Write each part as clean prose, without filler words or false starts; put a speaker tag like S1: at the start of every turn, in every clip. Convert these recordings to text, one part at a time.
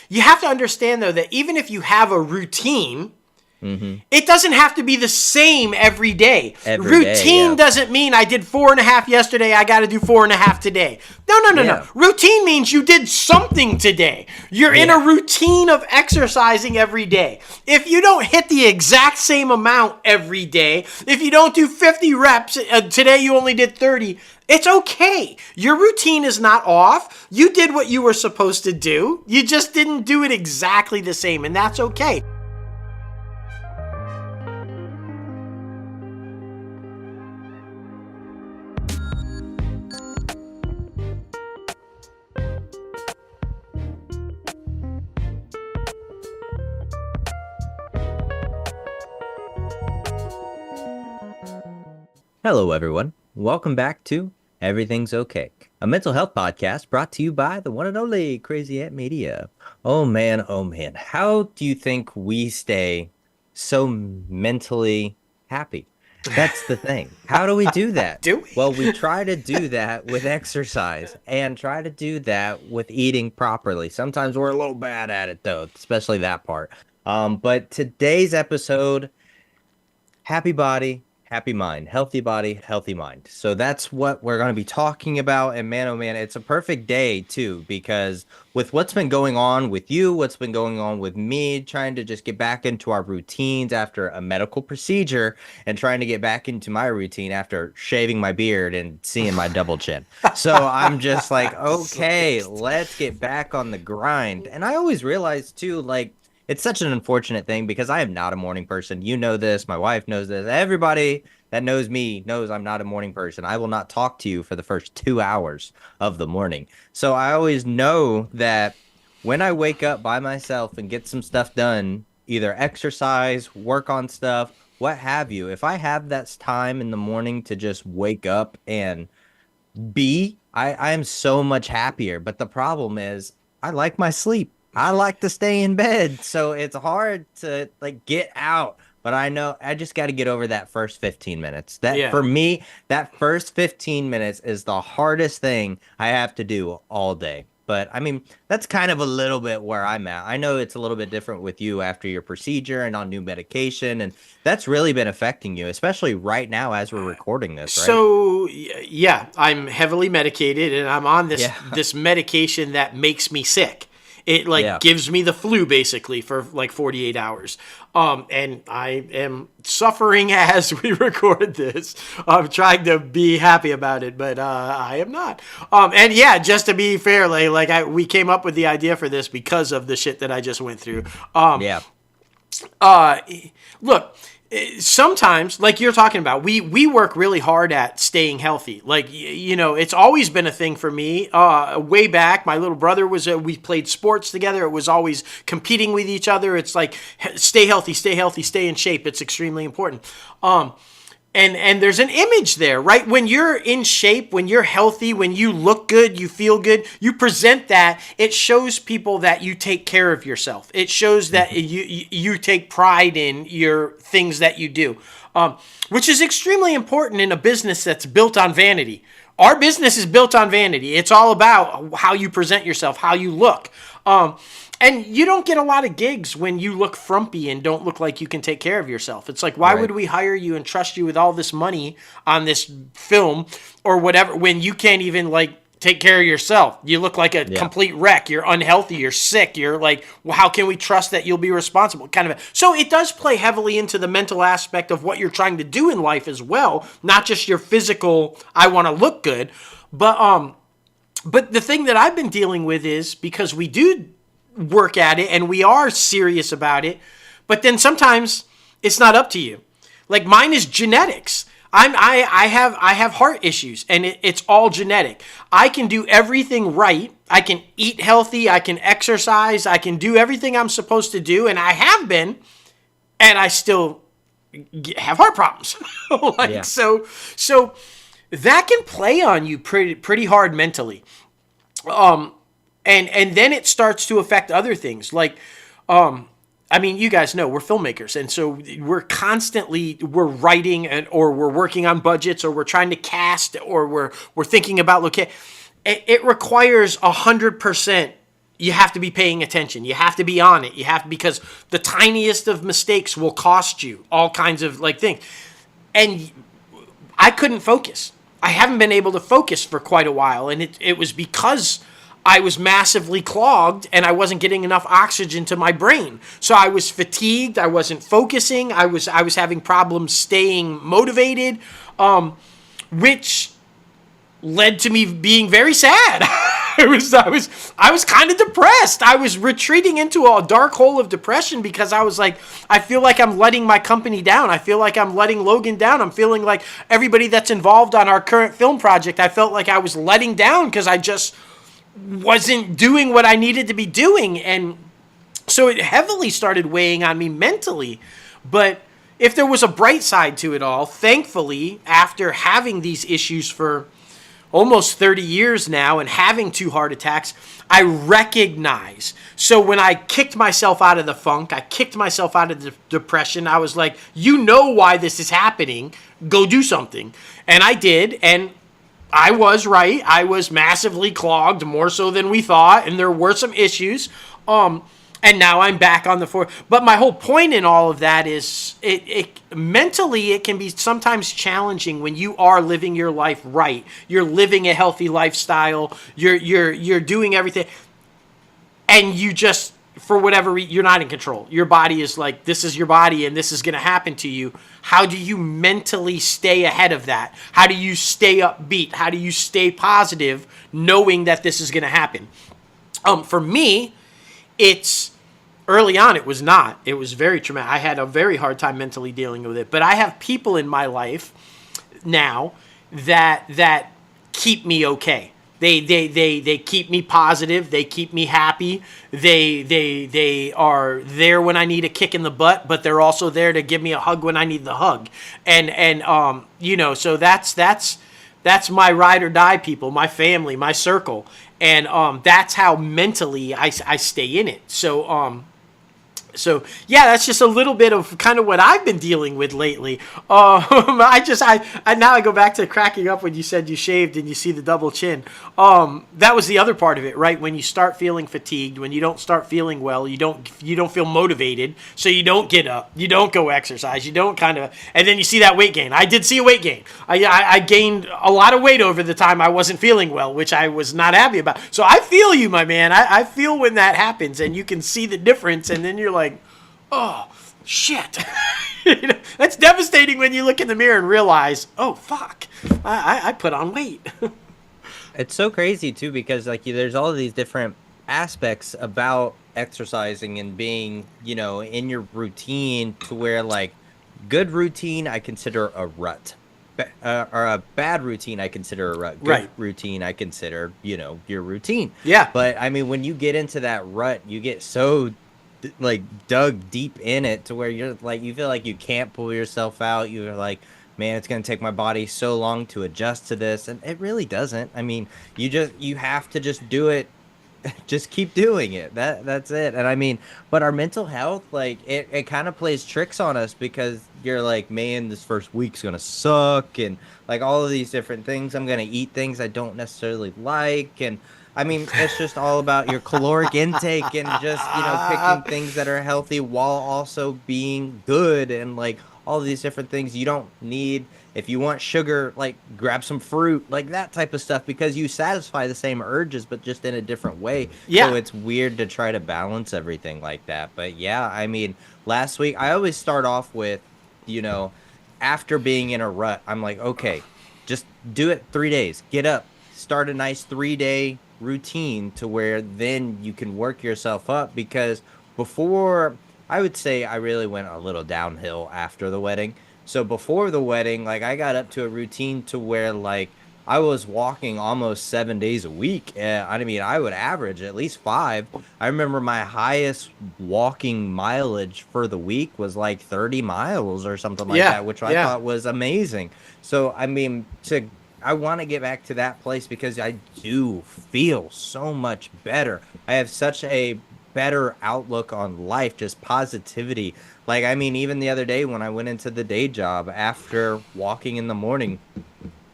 S1: you have to understand, though, that even if you have a routine, it doesn't have to be the same every day. Routine doesn't mean I did 4.5 yesterday, I got to do 4.5 today. No. Routine means you did something today. You're in a routine of exercising every day. If you don't hit the exact same amount every day, if you don't do 50 reps, today you only did 30, it's okay. Your routine is not off. You did what you were supposed to do. You just didn't do it exactly the same, and that's okay.
S2: Hello, everyone. Welcome back to Everything's Okay, a mental health podcast brought to you by the one and only Crazy Ant Media. Oh man, how do you think we stay so mentally happy? That's the thing. How do we do that? Well, we try to do that with exercise and try to do that with eating properly. Sometimes we're a little bad at it, though, especially that part. But today's episode, happy body, happy mind, healthy body, healthy mind. So that's what we're going to be talking about. And man, oh man, it's a perfect day too, because with what's been going on with you, what's been going on with me, trying to just get back into our routines after a medical procedure and trying to get back into my routine after shaving my beard and seeing my double chin. So I'm just like, okay, let's get back on the grind. And I always realize too, like, it's such an unfortunate thing because I am not a morning person. You know this. My wife knows this. Everybody that knows me knows I'm not a morning person. I will not talk to you for the first 2 hours of the morning. So I always know that when I wake up by myself and get some stuff done, either exercise, work on stuff, what have you, if I have that time in the morning to just wake up and I am so much happier. But the problem is I like my sleep. I like to stay in bed, so it's hard to like get out. But I know I just got to get over that first 15 minutes. For me, that first 15 minutes is the hardest thing I have to do all day. But I mean, that's kind of a little bit where I'm at. I know it's a little bit different with you after your procedure and on new medication, and that's really been affecting you, especially right now as we're recording this, right?
S1: So, yeah, I'm heavily medicated, and I'm on this medication that makes me sick. It gives me the flu basically for like 48 hours. And I am suffering as we record this. I'm trying to be happy about it, but I am not. And yeah, just to be fair, we came up with the idea for this because of the shit that I just went through. Look, sometimes, like you're talking about, we work really hard at staying healthy. Like, you know, it's always been a thing for me. Way back, my little brother we played sports together. It was always competing with each other. It's like, stay healthy, stay in shape. It's extremely important. And there's an image there, right? When you're in shape, when you're healthy, when you look good, you feel good, you present that, it shows people that you take care of yourself. It shows that you take pride in your things that you do, which is extremely important in a business that's built on vanity. Our business is built on vanity. It's all about how you present yourself, how you look. And you don't get a lot of gigs when you look frumpy and don't look like you can take care of yourself. It's like, why would we hire you and trust you with all this money on this film or whatever when you can't even take care of yourself? You look like a complete wreck. You're unhealthy. You're sick. You're like, well, how can we trust that you'll be responsible? So it does play heavily into the mental aspect of what you're trying to do in life as well, not just your physical, I want to look good. But the thing that I've been dealing with is because we do work at it and we are serious about it, but then sometimes it's not up to you. Like mine is genetics. I have heart issues and it's all genetic. I can do everything right. I can eat healthy. I can exercise. I can do everything I'm supposed to do. And I have been, and I still have heart problems. So that can play on you pretty hard mentally. And then it starts to affect other things. Like, I mean, you guys know we're filmmakers. And so we're writing or we're working on budgets or we're trying to cast or we're thinking about location. It requires 100% you have to be paying attention. You have to be on it. Because the tiniest of mistakes will cost you all kinds of like things. And I couldn't focus. I haven't been able to focus for quite a while, and it was because I was massively clogged and I wasn't getting enough oxygen to my brain. So I was fatigued. I wasn't focusing. I was having problems staying motivated, which led to me being very sad. I was kind of depressed. I was retreating into a dark hole of depression because I was like, I feel like I'm letting my company down. I feel like I'm letting Logan down. I'm feeling like everybody that's involved on our current film project, I felt like I was letting down because I just wasn't doing what I needed to be doing. And so it heavily started weighing on me mentally. But if there was a bright side to it all, thankfully, after having these issues for almost 30 years now and having 2 heart attacks, I recognize. So when I kicked myself out of the funk, I kicked myself out of the depression, I was like, you know why this is happening. Go do something. And I did. And I was right. I was massively clogged, more so than we thought. And there were some issues. And now I'm back on the floor. But my whole point in all of that is it mentally it can be sometimes challenging when you are living your life right. You're living a healthy lifestyle. You're doing everything. And you just, for whatever reason, you're not in control. Your body is like, this is your body and this is going to happen to you. How do you mentally stay ahead of that? How do you stay upbeat? How do you stay positive knowing that this is going to happen? For me, it's early on, it was not. It was very traumatic. I had a very hard time mentally dealing with it. But I have people in my life now that keep me okay. They keep me positive. They keep me happy. They are there when I need a kick in the butt, but they're also there to give me a hug when I need the hug. And so that's my ride or die people, my family, my circle. And that's how mentally I stay in it. So yeah, that's just a little bit of kind of what I've been dealing with lately. I now I go back to cracking up when you said you shaved and you see the double chin. That was the other part of it, right? When you start feeling fatigued, when you don't start feeling well, you don't feel motivated, so you don't get up, you don't go exercise, you don't and then you see that weight gain. I did see a weight gain. I gained a lot of weight over the time I wasn't feeling well, which I was not happy about. So I feel you, my man. I feel when that happens, and you can see the difference, and then you're like, oh, shit. That's devastating when you look in the mirror and realize, oh, fuck, I put on weight.
S2: It's so crazy, too, because like there's all of these different aspects about exercising and being, in your routine to where like good routine I consider a rut. Or a bad routine I consider a rut. Good
S1: right.
S2: routine I consider, your routine.
S1: Yeah.
S2: But, I mean, when you get into that rut, you get so like dug deep in it to where you're like you feel like you can't pull yourself out. You're like, man, it's going to take my body so long to adjust to this, and it really doesn't. I mean, you have to just do it. Just keep doing it. That's it. And I mean, but our mental health, like it kind of plays tricks on us because you're like, man, this first week's gonna suck, and like all of these different things. I'm gonna eat things I don't necessarily like, and I mean, it's just all about your caloric intake and just, picking things that are healthy while also being good and like all these different things you don't need. If you want sugar, like grab some fruit, like that type of stuff, because you satisfy the same urges, but just in a different way.
S1: Yeah.
S2: So it's weird to try to balance everything like that. But yeah, I mean, last week, I always start off with, after being in a rut, I'm like, okay, just do it 3 days. Get up, start a nice 3-day routine to where then you can work yourself up, because before, I would say I really went a little downhill after the wedding. So before the wedding, like I got up to a routine to where like I was walking almost 7 days a week. I mean, I would average at least 5. I remember my highest walking mileage for the week was like 30 miles or something like that, which I thought was amazing. So, I mean, I want to get back to that place because I do feel so much better. I have such a better outlook on life, just positivity. Like, I mean, even the other day when I went into the day job after walking in the morning,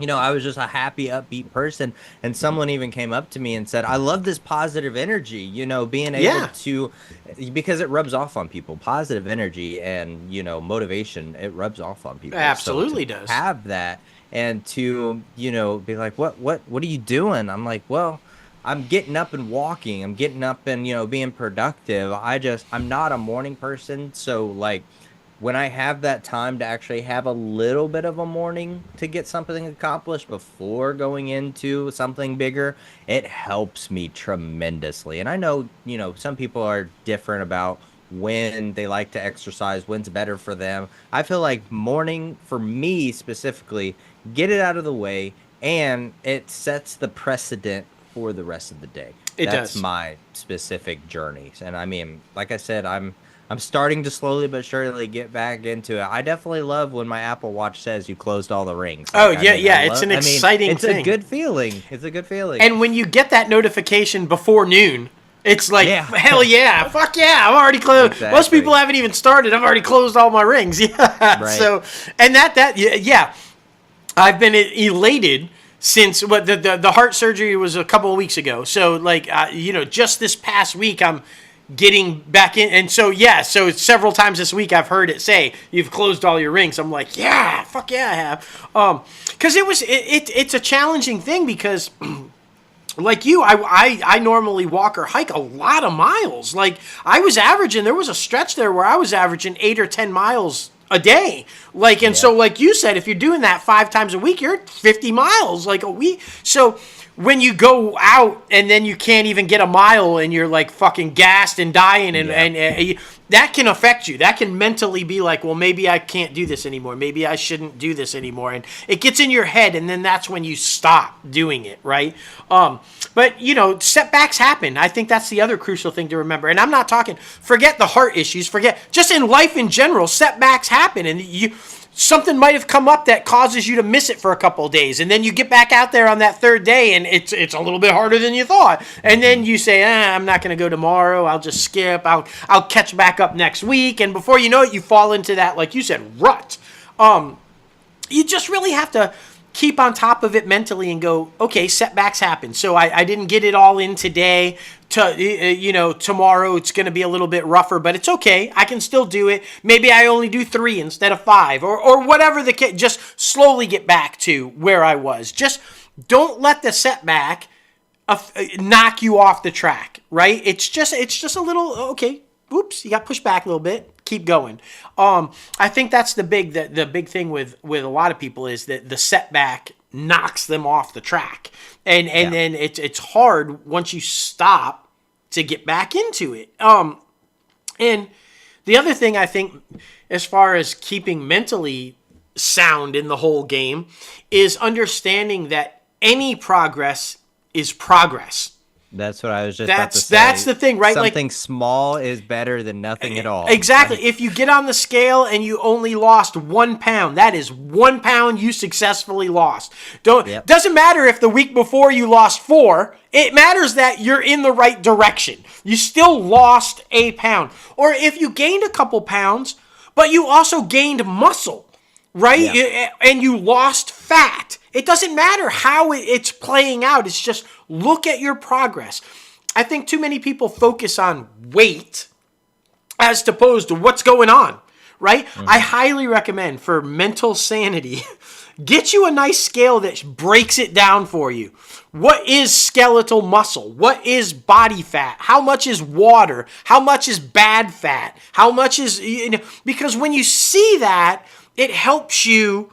S2: I was just a happy, upbeat person. And someone even came up to me and said, I love this positive energy, being able
S1: Yeah,
S2: to, because it rubs off on people, positive energy and, motivation, it rubs off on people. So to
S1: absolutely does.
S2: have that and to, be like, what are you doing? I'm like, well, I'm getting up and walking. I'm getting up and, being productive. I'm not a morning person. So like, when I have that time to actually have a little bit of a morning to get something accomplished before going into something bigger, it helps me tremendously. And I know, some people are different about when they like to exercise, when's better for them. I feel like morning for me specifically, get it out of the way and it sets the precedent for the rest of the day.
S1: It
S2: That's
S1: does.
S2: my specific journeys. And I mean, like I said, I'm starting to slowly but surely get back into it. I definitely love when my Apple Watch says you closed all the rings.
S1: Oh
S2: Like, I
S1: yeah,
S2: mean, I
S1: yeah. It's
S2: love,
S1: an
S2: I mean,
S1: exciting
S2: it's a
S1: thing.
S2: good feeling. It's a good feeling.
S1: And when you get that notification before noon, it's like,
S2: Yeah,
S1: hell yeah, fuck yeah, I'm already closed. Most people
S2: exactly.
S1: haven't even started. I've already closed all my rings. Yeah.
S2: Right.
S1: So, and yeah, I've been elated since what the heart surgery was a couple of weeks ago. So like, just this past week, I'm getting back in. And so, yeah, so several times this week I've heard it say, you've closed all your rings. I'm like, yeah, fuck yeah, I have. Cause it's a challenging thing because like you, I normally walk or hike a lot of miles. Like I was averaging, there was a stretch there where I was averaging 8 or 10 miles a day. Like, and so
S2: Yeah.
S1: like you said, if you're doing that 5 times a week, you're at 50 miles like a week. So when you go out and then you can't even get a mile and you're like fucking gassed and dying
S2: Yeah.
S1: and that can affect you. That can mentally be like, well, maybe I can't do this anymore. Maybe I shouldn't do this anymore. And it gets in your head and then that's when you stop doing it, right? But setbacks happen. I think that's the other crucial thing to remember. And I'm not talking, forget the heart issues, forget, just in life in general, setbacks happen. And something might have come up that causes you to miss it for a couple of days, and then you get back out there on that third day and it's a little bit harder than you thought, and then
S2: Hmm.
S1: you say, I'm not going to go tomorrow, I'll just skip, I'll catch back up next week, and before you know it, you fall into that, like you said, rut. You just really have to keep on top of it mentally and go, okay, setbacks happen. So I didn't get it all in today. Tomorrow it's going to be a little bit rougher, but it's okay. I can still do it. Maybe I only do 3 instead of 5 or whatever the case. Just slowly get back to where I was. Just don't let the setback knock you off the track, right? It's just a little, okay, oops, you got pushed back a little bit. Keep going. I think that's the big thing with a lot of people is that the setback knocks them off the track, and
S2: Yeah.
S1: then it's hard once you stop to get back into it. And the other thing I think, as far as keeping mentally sound in the whole game, is understanding that any progress is progress.
S2: That's what I was just about to
S1: That's
S2: say.
S1: the thing, right? Like
S2: Something small is better than nothing at all.
S1: exactly.
S2: Like,
S1: If you get on the scale and you only lost 1 pound, that is 1 pound you successfully lost.
S2: yep.
S1: Doesn't matter if the week before you lost 4. It matters that you're in the right direction. You still lost a pound. Or if you gained a couple pounds, but you also gained muscle, right?
S2: Yeah.
S1: And you lost fat. It doesn't matter how it's playing out. It's just look at your progress. I think too many people focus on weight as opposed to what's going on, right? I
S2: Hmm.
S1: highly recommend for mental sanity, get you a nice scale that breaks it down for you. What is skeletal muscle? What is body fat? How much is water? How much is bad fat? How much is, because when you see that, it helps you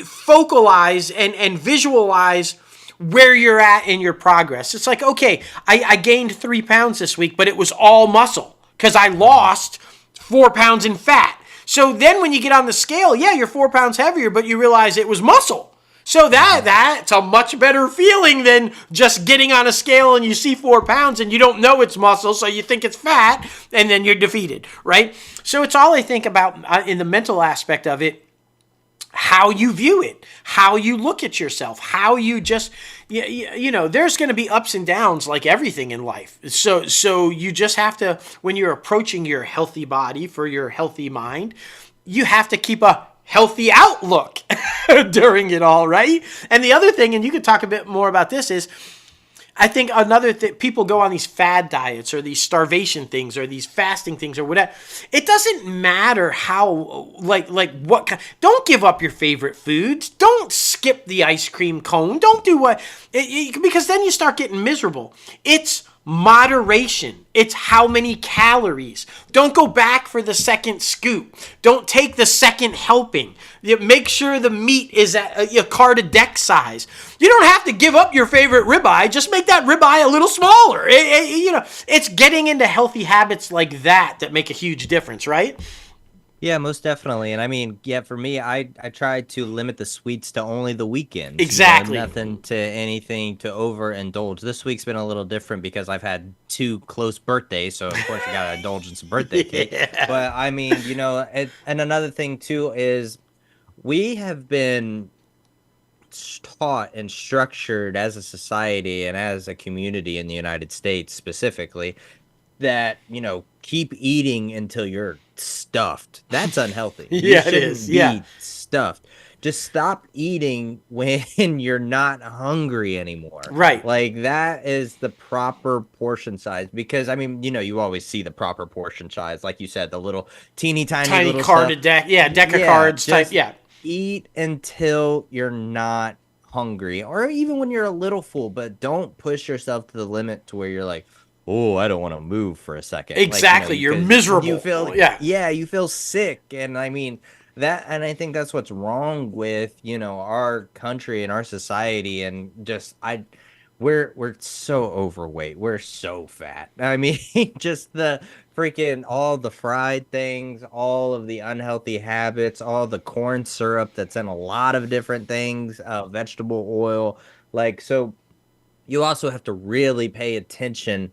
S1: focalize and visualize where you're at in your progress. It's like, okay, I gained 3 pounds this week, but it was all muscle because I lost 4 pounds in fat. So then when you get on the scale, yeah, you're 4 pounds heavier, but you realize it was muscle. So that's a much better feeling than just getting on a scale and you see 4 pounds and you don't know it's muscle, so you think it's fat, and then you're defeated, right? So it's all I think about in the mental aspect of it, how you view it, how you look at yourself, how you just, there's going to be ups and downs like everything in life. So you just have to, when you're approaching your healthy body for your healthy mind, you have to keep a healthy outlook during it all, right? And the other thing, and you could talk a bit more about this, is I think another thing, people go on these fad diets or these starvation things or these fasting things or whatever. It doesn't matter how, like what kind, don't give up your favorite foods. Don't skip the ice cream cone. Don't do because then you start getting miserable. It's moderation. It's how many calories. Don't go back for the second scoop. Don't take the second helping. Make sure the meat is at a card-a-deck size. You don't have to give up your favorite ribeye. Just make that ribeye a little smaller. It's getting into healthy habits like that make a huge difference, right?
S2: Yeah, most definitely. And I mean, yeah, for me, I try to limit the sweets to only the weekends.
S1: Exactly.
S2: Nothing to anything to overindulge. This week's been a little different because I've had 2 close birthdays, so of course I gotta indulge in some birthday cake.
S1: Yeah.
S2: But I mean, and another thing too is we have been taught and structured as a society and as a community in the United States specifically that, keep eating until you're stuffed. That's unhealthy.
S1: Yeah,
S2: You
S1: it is.
S2: shouldn't
S1: Yeah.
S2: be stuffed. Just stop eating when you're not hungry anymore.
S1: Right.
S2: Like that is the proper portion size because I mean, you always see the proper portion size. Like you said, the little tiny little
S1: card
S2: stuff.
S1: deck. Yeah, deck of
S2: Yeah,
S1: cards type.
S2: just
S1: Yeah.
S2: eat until you're not hungry or even when you're a little full, but don't push yourself to the limit to where you're like, oh, I don't want to move for a second.
S1: Exactly. You're miserable.
S2: You feel,
S1: yeah.
S2: you feel sick. And I mean, and I think that's what's wrong with, our country and our society. And just, we're so overweight. We're so fat. I mean, just the freaking, all the fried things, all of the unhealthy habits, all the corn syrup that's in a lot of different things, vegetable oil. So you also have to really pay attention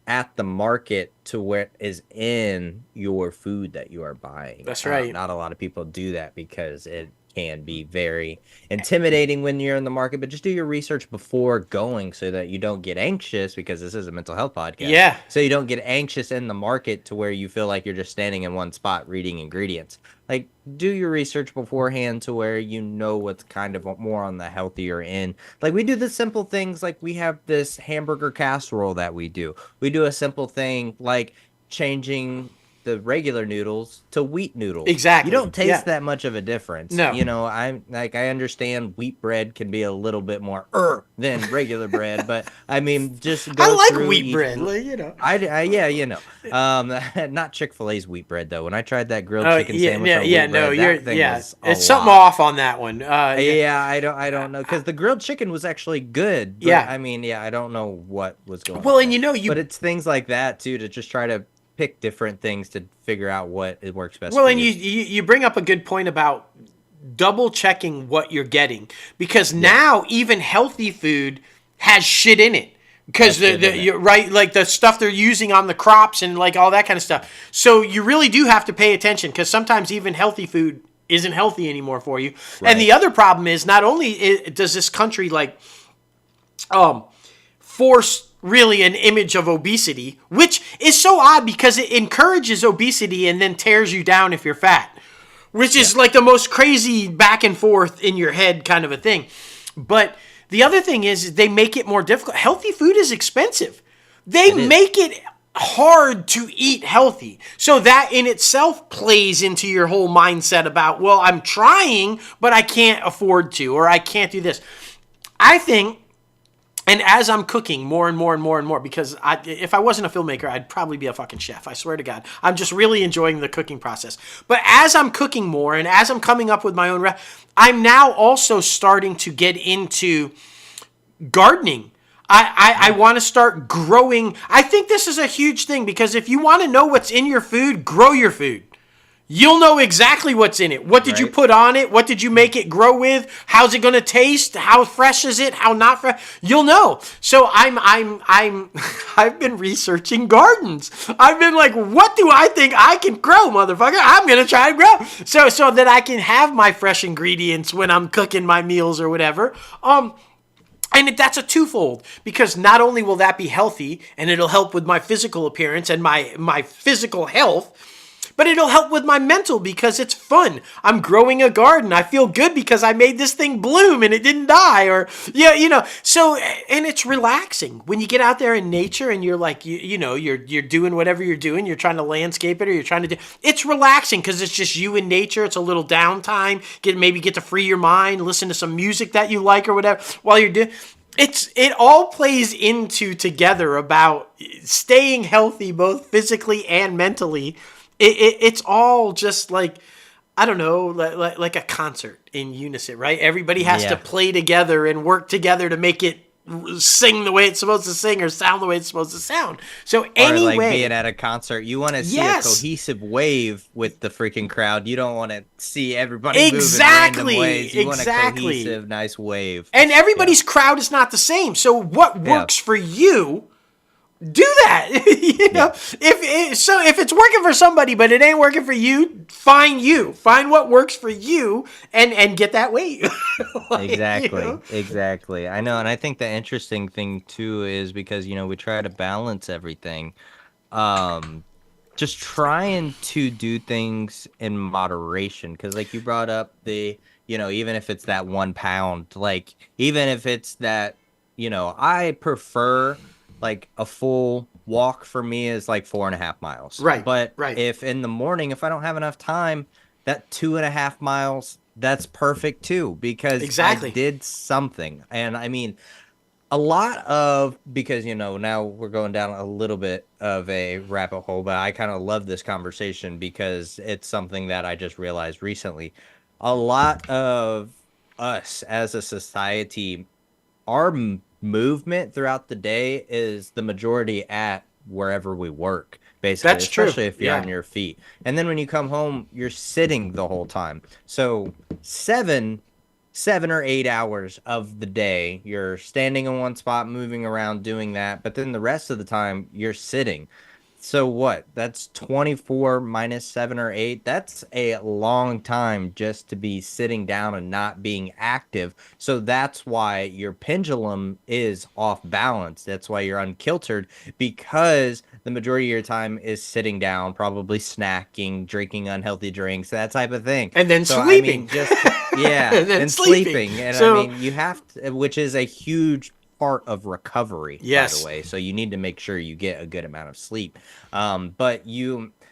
S2: at the market to what is in your food that you are buying.
S1: That's right.
S2: Not a lot of people do that because it can be very intimidating when you're in the market, but just do your research before going so that you don't get anxious because this is a mental health podcast.
S1: Yeah.
S2: So you don't get anxious in the market to where you feel like you're just standing in one spot reading ingredients. Like do your research beforehand to where what's kind of more on the healthier end. Like we do the simple things like we have this hamburger casserole that we do. We do a simple thing like changing the regular noodles to wheat noodles.
S1: Exactly.
S2: You don't taste that much of a difference.
S1: No.
S2: I understand wheat bread can be a little bit more than regular bread, but I mean, just go
S1: I like
S2: through
S1: wheat bread.
S2: Not Chick-fil-A's wheat bread though. When I tried that grilled chicken sandwich,
S1: it's something off on that one.
S2: I don't know because the grilled chicken was actually good. But, I mean, I don't know what was going on.
S1: Well, and
S2: but it's things like that too to just try to pick different things to figure out what it works best.
S1: Well, and you bring up a good point about double checking what you're getting because now even healthy food has shit in it because you're right, like the stuff they're using on the crops and like all that kind of stuff. So you really do have to pay attention because sometimes even healthy food isn't healthy anymore for you. Right. And the other problem is not only does this country force really an image of obesity, which is so odd because it encourages obesity and then tears you down if you're fat, which is like the most crazy back and forth in your head kind of a thing. But the other thing is they make it more difficult. Healthy food is expensive. They make it hard to eat healthy. So that in itself plays into your whole mindset about, well, I'm trying, but I can't afford to, or I can't do this. I think, and as I'm cooking more and more and more and more, because if I wasn't a filmmaker, I'd probably be a fucking chef. I swear to God. I'm just really enjoying the cooking process. But as I'm cooking more and as I'm coming up with my own I'm now also starting to get into gardening. I want to start growing. I think this is a huge thing because if you want to know what's in your food, grow your food. You'll know exactly what's in it. What did you put on it? What did you make it grow with? How's it going to taste? How fresh is it? How not fresh? You'll know. So I've been researching gardens. I've been like, what do I think I can grow, motherfucker? I'm going to try and grow. So that I can have my fresh ingredients when I'm cooking my meals or whatever. And that's a twofold because not only will that be healthy and it'll help with my physical appearance and my physical health, but it'll help with my mental because it's fun. I'm growing a garden. I feel good because I made this thing bloom and it didn't die, or so, and it's relaxing when you get out there in nature and you're like, you're doing whatever you're doing. You're trying to landscape it, or you're trying to do, it's relaxing because it's just you in nature. It's a little downtime. Maybe get to free your mind, listen to some music that you like or whatever while you're doing. It all plays into together about staying healthy, both physically and mentally. It's all just like, I don't know, like a concert in unison, right? Everybody has to play together and work together to make it sing the way it's supposed to sing or sound the way it's supposed to sound. So anyway,
S2: or like being at a concert, you want to see a cohesive wave with the freaking crowd. You don't want to see everybody moving random ways. You want a cohesive, nice wave.
S1: And everybody's crowd is not the same. So what works for you, do that. If it's working for somebody but it ain't working for you, find what works for you and get that weight.
S2: Exactly. I know, and I think the interesting thing too is because we try to balance everything, just trying to do things in moderation, because like you brought up the even if it's that 1 pound, like even if it's that I prefer like a full walk for me is like 4.5 miles.
S1: Right.
S2: But
S1: right.
S2: if in the morning, if I don't have enough time, that 2.5 miles, that's perfect too, because I did something. And I mean, because now we're going down a little bit of a rabbit hole, but I kind of love this conversation because it's something that I just realized recently. A lot of us as a society, our movement throughout the day is the majority at wherever we work, basically.
S1: That's true.
S2: Especially if you're on your feet. And then when you come home, you're sitting the whole time. So 7 or 8 hours of the day, you're standing in one spot, moving around, doing that. But then the rest of the time, you're sitting. So what? That's 24 minus 7 or 8. That's a long time just to be sitting down and not being active. So that's why your pendulum is off balance. That's why you're unkiltered, because the majority of your time is sitting down, probably snacking, drinking unhealthy drinks, that type of thing.
S1: And then sleeping.
S2: And sleeping. And I mean, you have to, which is a huge part of recovery, by the way. So you need to make sure you get a good amount of sleep. And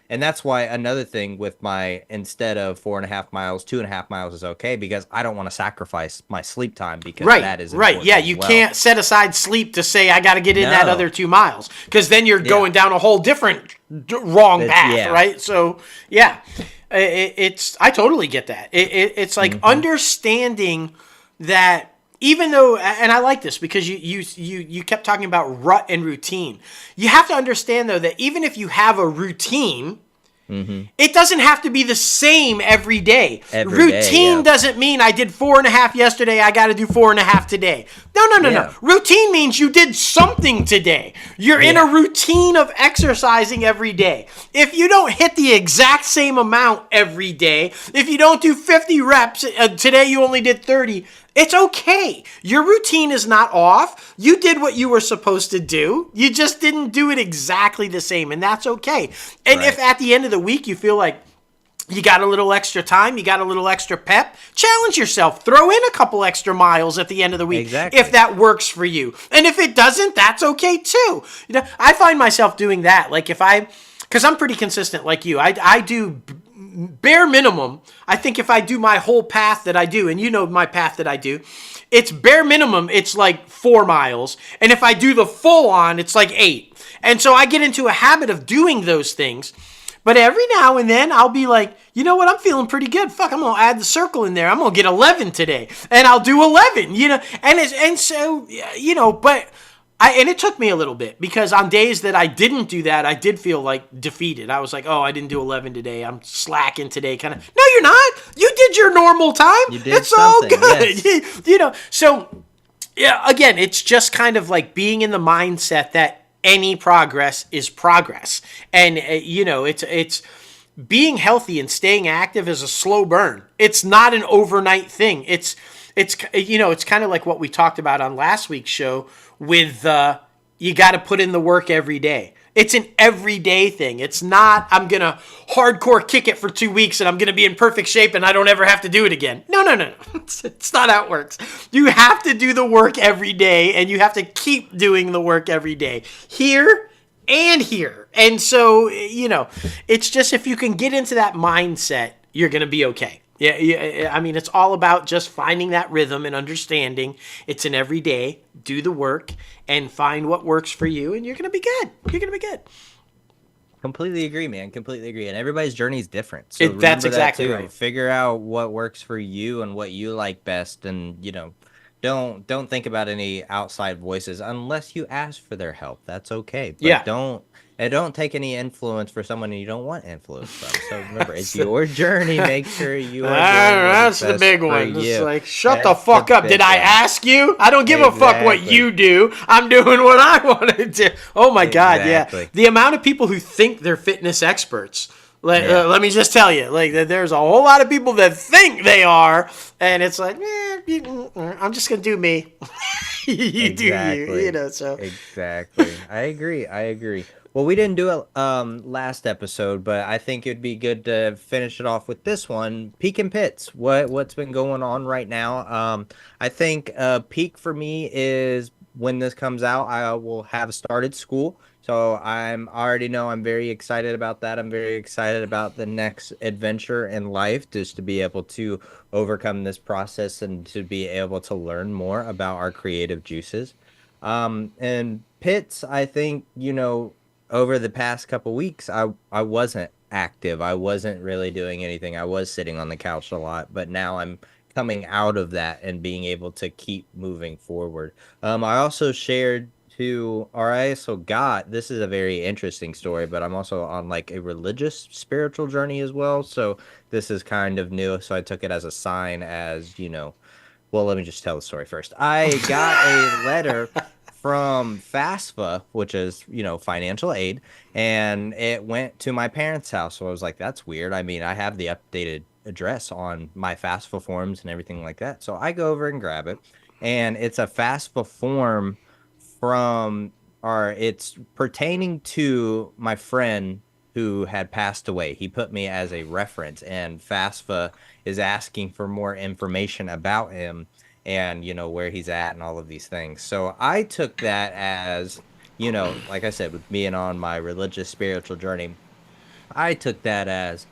S2: that's why another thing with my, instead of 4.5 miles, 2.5 miles is okay, because I don't want to sacrifice my sleep time, because that is important.
S1: Yeah, you can't set aside sleep to say I got to get in that other 2 miles, because then you're going down a whole different wrong path, right? So I totally get that. It's like understanding that. Even though, and I like this because you kept talking about rut and routine. You have to understand, though, that even if you have a routine, it doesn't have to be the same every day. Routine doesn't mean I did 4.5 yesterday, I got to do 4.5 today. No. Routine means you did something today. You're in a routine of exercising every day. If you don't hit the exact same amount every day, if you don't do 50 reps, today you only did 30, it's okay. Your routine is not off. You did what you were supposed to do. You just didn't do it exactly the same, and that's okay. And if at the end of the week you feel like you got a little extra time, you got a little extra pep, challenge yourself. Throw in a couple extra miles at the end of the week if that works for you. And if it doesn't, that's okay too. I find myself doing that. Like because I'm pretty consistent like you. I do bare minimum. I think if I do my whole path that I do, and my path that I do, it's bare minimum, it's like 4 miles. And if I do the full on, it's like 8. And so I get into a habit of doing those things. But every now and then I'll be like, you know what? I'm feeling pretty good. Fuck, I'm going to add the circle in there. I'm going to get 11 today. And I'll do 11, and it took me a little bit, because on days that I didn't do that, I did feel like defeated. I was like, oh, I didn't do 11 today. I'm slacking today. Kind of. No, you're not. You did your normal time. It's all good. Yes. So again, it's just kind of like being in the mindset that any progress is progress. And, it's being healthy and staying active is a slow burn. It's not an overnight thing. It's kind of like what we talked about on last week's show with you got to put in the work every day. It's an everyday thing. It's not, I'm going to hardcore kick it for 2 weeks and I'm going to be in perfect shape and I don't ever have to do it again. No. It's not how it works. You have to do the work every day, and you have to keep doing the work every day. Here and here. And so, it's just, if you can get into that mindset, you're going to be okay. Yeah, I mean, it's all about just finding that rhythm and understanding it's an everyday, do the work, and find what works for you, and you're going to be good. You're going to be good.
S2: Completely agree, man. Completely agree. And everybody's journey is different. So
S1: That's
S2: remember
S1: exactly
S2: that too.
S1: right.
S2: Figure out what works for you and what you like best, and don't think about any outside voices unless you ask for their help. That's okay. But
S1: Yeah.
S2: don't take any influence for someone you don't want influence from. So remember, it's your journey. Make sure you are doing what is
S1: That's the
S2: best
S1: big
S2: for
S1: one. It's
S2: you.
S1: like, shut the
S2: That's
S1: fuck up.
S2: big
S1: Did I
S2: one.
S1: ask you? I don't give a fuck what
S2: Exactly.
S1: you do. I'm doing what I want to do. Oh my God, yeah.
S2: Exactly.
S1: The amount of people who think they're fitness experts.
S2: Yeah.
S1: Let me just tell you, like, there's a whole lot of people that think they are, and it's like, I'm just gonna do me. You do you, so.
S2: Exactly. I agree. Well, we didn't do it last episode, but I think it'd be good to finish it off with this one. Peak and pits. What's been going on right now? I think peak for me is when this comes out, I will have started school. So I already know I'm very excited about that. I'm very excited about the next adventure in life, just to be able to overcome this process and to be able to learn more about our creative juices. And pits, I think, over the past couple weeks, I wasn't active. I wasn't really doing anything. I was sitting on the couch a lot, but now I'm coming out of that and being able to keep moving forward. I also shared I also got, this is a very interesting story, but I'm also on like a religious spiritual journey as well. So this is kind of new. So I took it as a sign well, let me just tell the story first. I got a letter from FAFSA, which is, financial aid, and it went to my parents' house. So I was like, that's weird. I mean, I have the updated address on my FAFSA forms and everything like that. So I go over and grab it, and it's a FAFSA form it's pertaining to my friend who had passed away. He put me as a reference, and FAFSA is asking for more information about him and, where he's at and all of these things. So I took that as, like I said, with being on my religious spiritual journey, I took that as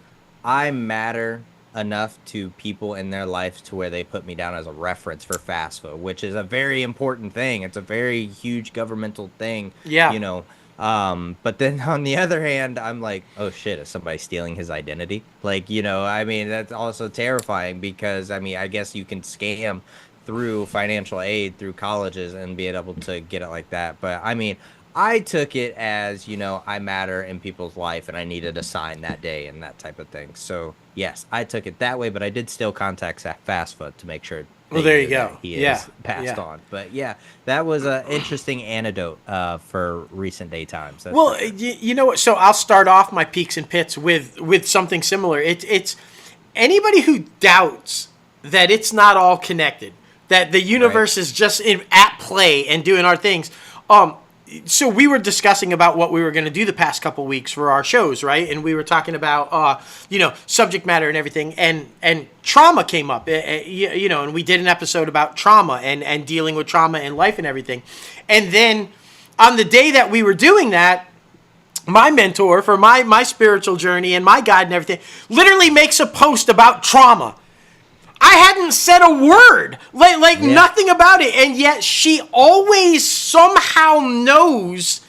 S2: I matter enough to people in their lives to where they put me down as a reference for FAFSA, which is a very important thing. It's a very huge governmental thing,
S1: Yeah.
S2: But then on the other hand, I'm like, oh shit, is somebody stealing his identity? Like, I mean, that's also terrifying because, I mean, I guess you can scam through financial aid through colleges and be able to get it like that. But I mean, I took it as, I matter in people's life and I needed a sign that day and that type of thing. So, yes, I took it that way, but I did still contact FAFSA to make sure
S1: Well, there you go.
S2: he is passed on. But yeah, that was an interesting anecdote for recent day times.
S1: Well, you know what? So I'll start off my peaks and pits with something similar. It's anybody who doubts that it's not all connected, that the universe is just at play and doing our things. So we were discussing about what we were going to do the past couple weeks for our shows, right? And we were talking about, subject matter and everything. And trauma came up, and we did an episode about trauma and dealing with trauma in life and everything. And then on the day that we were doing that, my mentor for my spiritual journey and my guide and everything literally makes a post about trauma. I hadn't said a word, nothing about it, and yet she always somehow knows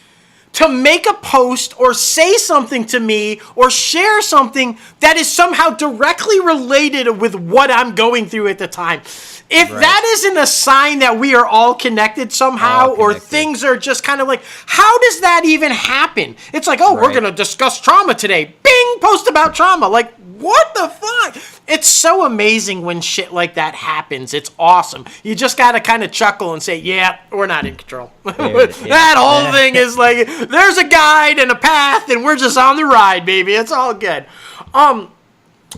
S1: to make a post or say something to me or share something that is somehow directly related with what I'm going through at the time. If that isn't a sign that we are all connected somehow, or things are just kind of like, how does that even happen? It's like, we're going to discuss trauma today. Bing, post about trauma. Like, what the fuck? It's so amazing when shit like that happens. It's awesome. You just got to kind of chuckle and say, yeah, we're not in control. That whole thing is like, there's a guide and a path and we're just on the ride, baby. It's all good.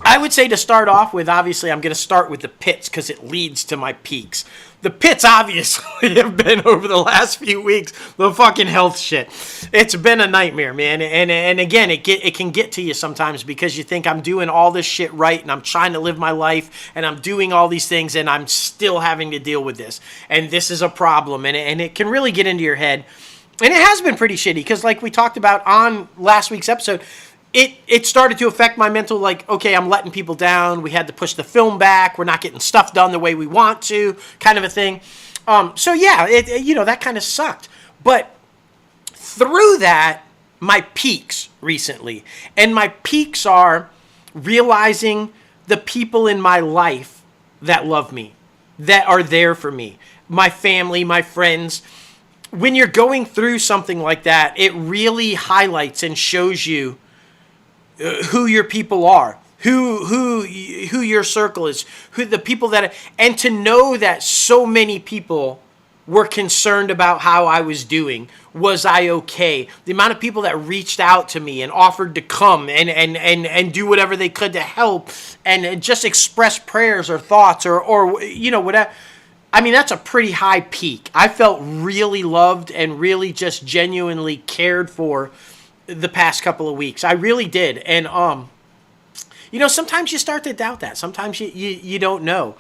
S1: I would say to start off with, obviously, I'm going to start with the pits because it leads to my peaks. The pits obviously have been over the last few weeks the fucking health shit. It's been a nightmare, man. And again, it can get to you sometimes because you think I'm doing all this shit right and I'm trying to live my life and I'm doing all these things and I'm still having to deal with this. And this is a problem, and it can really get into your head. And it has been pretty shitty because, like we talked about on last week's episode, it started to affect my mental, like, okay, I'm letting people down. We had to push the film back. We're not getting stuff done the way we want to, kind of a thing. So yeah, that kind of sucked. But through that, my peaks recently, and my peaks are realizing the people in my life that love me, that are there for me, my family, my friends. When you're going through something like that, it really highlights and shows you who your people are, who your circle is, who the people that, and to know that so many people were concerned about how I was doing. Was I okay? The amount of people that reached out to me and offered to come and do whatever they could to help and just express prayers or thoughts or whatever. I mean, that's a pretty high peak. I felt really loved and really just genuinely cared for the past couple of weeks. I really did. And sometimes you start to doubt that. Sometimes you don't know.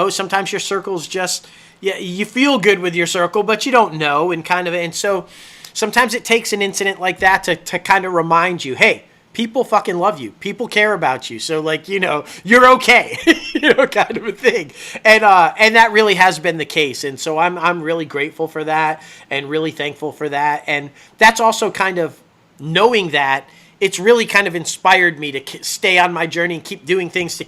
S1: Sometimes your circle's just, you feel good with your circle, but you don't know, and so sometimes it takes an incident like that to kind of remind you, hey, people fucking love you. People care about you. So you're okay, kind of a thing. And that really has been the case. And so I'm really grateful for that and really thankful for that. And that's also kind of, knowing that, it's really kind of inspired me to stay on my journey and keep doing things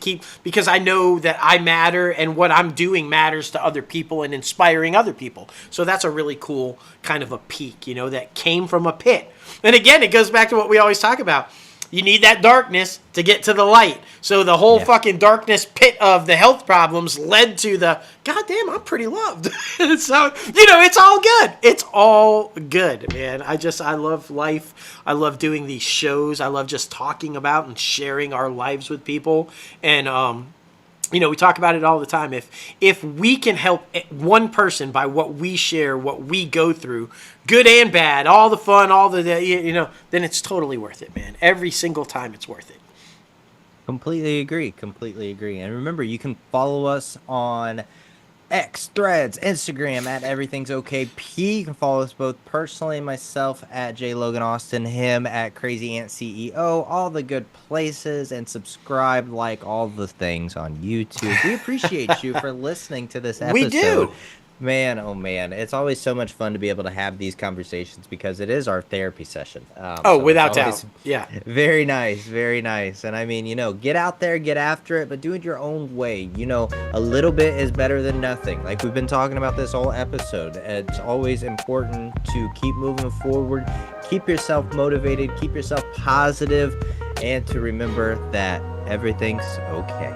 S1: because I know that I matter and what I'm doing matters to other people and inspiring other people. So that's a really cool kind of a peak, that came from a pit. And again, it goes back to what we always talk about. You need that darkness to get to the light. So the whole fucking darkness pit of the health problems led to the, goddamn, I'm pretty loved. So, it's all good. It's all good, man. I love life. I love doing these shows. I love just talking about and sharing our lives with people. And, we talk about it all the time. If we can help one person by what we share, what we go through, good and bad, all the fun, all the, then it's totally worth it, man. Every single time it's worth it.
S2: Completely agree. And remember, you can follow us on X, Threads, Instagram at Everything's Okay P. You can follow us both personally, myself at J Logan Austin, him at Crazy Ant CEO, all the good places, and subscribe, like all the things on YouTube. We appreciate you for listening to this episode.
S1: We do.
S2: Man, oh man, it's always so much fun to be able to have these conversations because it is our therapy session.
S1: Without doubt. Yeah.
S2: Very nice, very nice. And I mean, get out there, get after it, but do it your own way. A little bit is better than nothing. Like we've been talking about this whole episode. It's always important to keep moving forward, keep yourself motivated, keep yourself positive, and to remember that everything's okay.